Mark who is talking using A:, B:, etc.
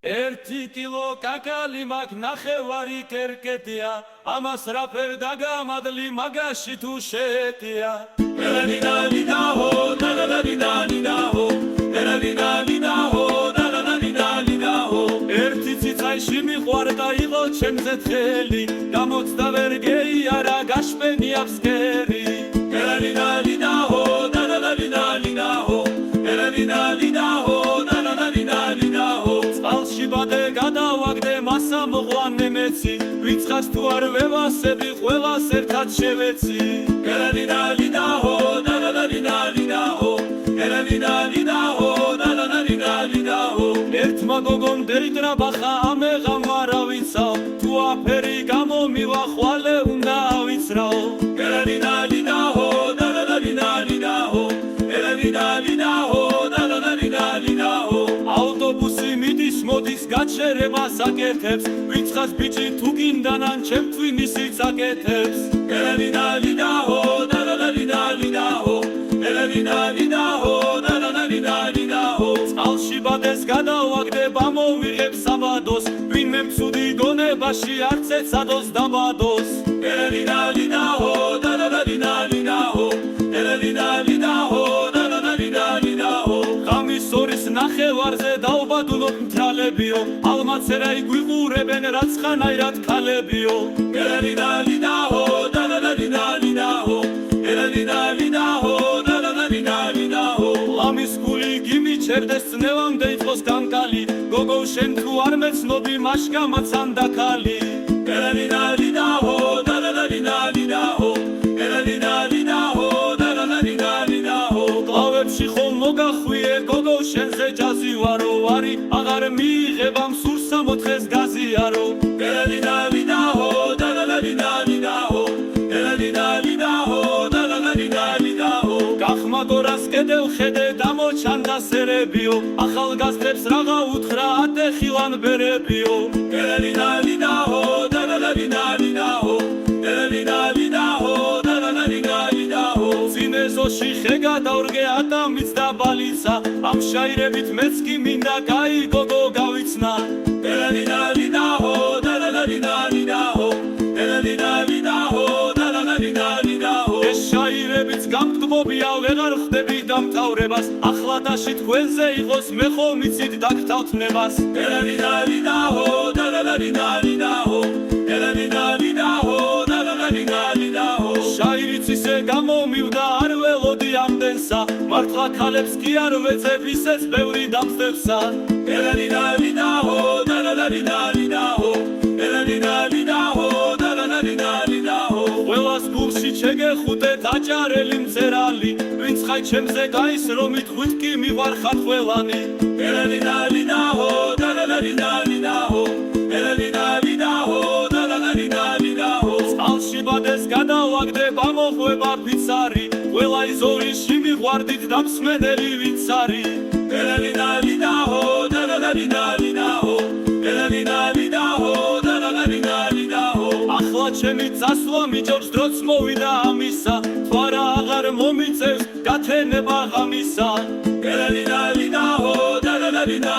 A: 1 კილო კაკალი მაგ ნახევარი კერკეტია ამას რაფერ დაგამადლი მაგაში თუ შეეტია ელადინალიდაჰო დალალადინალიდაჰო ელადინალიდაჰო დალალადინალიდაჰო ერთი ციცაიში მიყვარდა იყო ჩემზე თხელი გამოცდა ვერ გეიარა გაშპენია ფსკერი ელადინალიდაჰო დალალადინალიდაჰო ელადინალიდაჰო დალალადინალიდაჰო წყალში ბადე გადავაგდე მასა მოყვანე მეცი ვიცხას თუ არ ვევასები ყველას ერთად შევეცი ელადინალიდაჰო დალალადინალიდაჰო ელადინალიდაჰო დალალადინალიდაჰო ერთმა გოგომ დეიდრა ბახა ამეღამ არავიცაო თუ აფერი გამომივა ხვალე უნდა ავიცრაო ელადინალიდაჰო დალალადინალიდაჰო ელადინალიდაჰო დალალადინალიდაჰო ავტობუსი მიდის მოდის გაჩერებას აკეთებს ვიცხას ბიჭი თუ გინდანან ჩემ twin-ისიც აკეთებს ელადინალიდაჰო დალალადინალიდაჰო ელადინალიდაჰო დალალადინალიდაჰო წყალში ბადეს გადავაგდე ბამოვიღებ საბადოს ვინმე მცუდი გონებაში არც ეცადოს დაბადოს ელადინალიდაჰო დალალადინალიდაჰო ელადინალიდაჰო დალალადინალიდაჰო ღამის 2-ის ნახევარზე დავბადულობ მთრალებიო ალმაცერაი გვიყურებენ რაც ხანაირად ქალებიო ელადინალიდაჰო დალალადინალიდაჰო ელადინალიდაჰო დალალადინალიდაჰო ლამის გული გიმიჩერდეს წნევამდე იყოს კანკალი გოგო შენ თუ არ მეცნობი მაშკამაც ანდაქალი ელადინალიდაჰო დალალადინალიდაჰო ელადინალიდაჰო დალალადინალიდაჰო ყავებში ხომ მოგახვიე გოგო შენზე ჯაზი ვარო ვარი აღარ მიიღებამ სურსა მოთხეს გაზიარო ელადინალიდაჰო დალალადინალიდაჰო ელადინალიდაჰო დალალადინალიდაჰო გახმაგორას კიდევ ხედე დამოჩანდა სერებიო ახალგაზრდებს რაღა უთხრა ატეხილან ბერებიო ელადინალიდაჰო დალალადინალიდაჰო ელადინალიდაჰო დალალადინალიდაჰო წინეზოში ხე გადავრგე ატამიც და ბალისა ამ შაირებით მეც კი მინდა კაი გოგო გავიცნა ელადინალიდაჰო დალალადინალიდაჰო ელადინალიდაჰო დალალადინალიდაჰო ეს შაირებიც გამტკბობია ვეღარ ხდები დამტავრებას ახლა დაში თქვენზე იყოს მე ხომ იცით დაგთავთნებას ელადინალიდაჰო დალალადინალიდაჰო ელადინალიდაჰო დალალადინალიდაჰო შაირიც ისე გამომივდა არ ველოდი ამდენსა მართლა ქალებს კი არ ვეწებ ისეც ბევრი დამხდებსა ელადინალიდაჰო დალალადინალიდაჰო ელადინალიდაჰო დალალადინალიდაჰო ყველას გულში შეგეხუტე დაჭარელი მწერალი ვინც ხაი ჩემზე გაისრო მითხვით კი მივარხარ ყველანი ელადინალიდაჰო დალალადინალიდაჰო ელადინალიდაჰო დალალადინალიდაჰო წყალში ბადეს გადავაგდე ბამოხვება ფიცარი ყველა იზორიში მიყვარდით დამსმენელი ვინც არის ელადინალიდაჰო დალალადინალიდაჰო ელადინალიდაჰო დალალადინალიდაჰო ახლა ჩემი წასვლა მიჯობს დროც მოვიდა ამისა თვარა აღარ მომიწევს გათენება ღამისა ელადინალიდაჰო დალალადინალიდაჰო